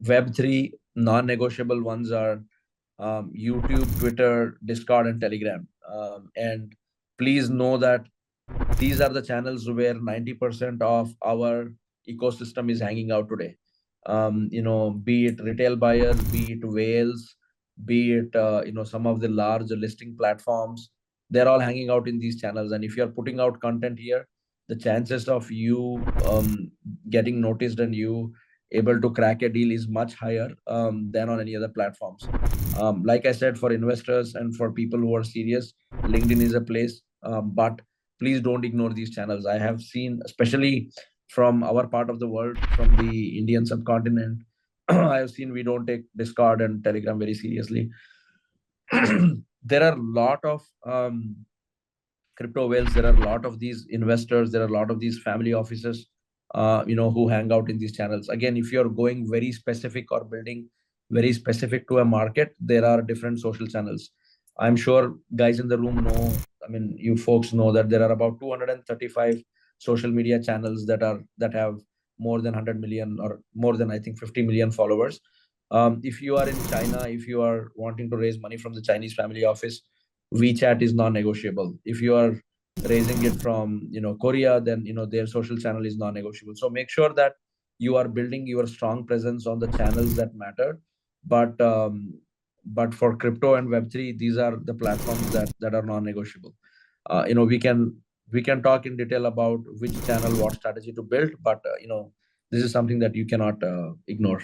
Web3 non-negotiable ones are YouTube, Twitter, Discord, and Telegram. And please know that these are the channels where 90% of our ecosystem is hanging out today. Be it retail buyers, be it whales, be it some of the large listing platforms, they're all hanging out in these channels. And if you're putting out content here, the chances of you getting noticed and you able to crack a deal is much higher than on any other platforms. Like I said, for investors and for people who are serious, LinkedIn is a place. But please don't ignore these channels. I have seen, especially from our part of the world, from the Indian subcontinent, I have seen we don't take Discord and Telegram very seriously. There are a lot of crypto whales. There are a lot of these investors. There are a lot of these family offices, who hang out in these channels. Again, if you're going very specific or building very specific to a market, there are different social channels. I'm sure guys in the room know, I mean, you folks know that there are about 235 social media channels that have more than 100 million or more than, I think, 50 million followers. If you are in China, if you are wanting to raise money from the Chinese family office, WeChat is non-negotiable. If you are raising it from Korea, then their social channel is non-negotiable. So make sure that you are building your strong presence on the channels that matter. But for crypto and Web3, these are the platforms that are non-negotiable. We can talk in detail about which channel, what strategy to build, but this is something that you cannot ignore.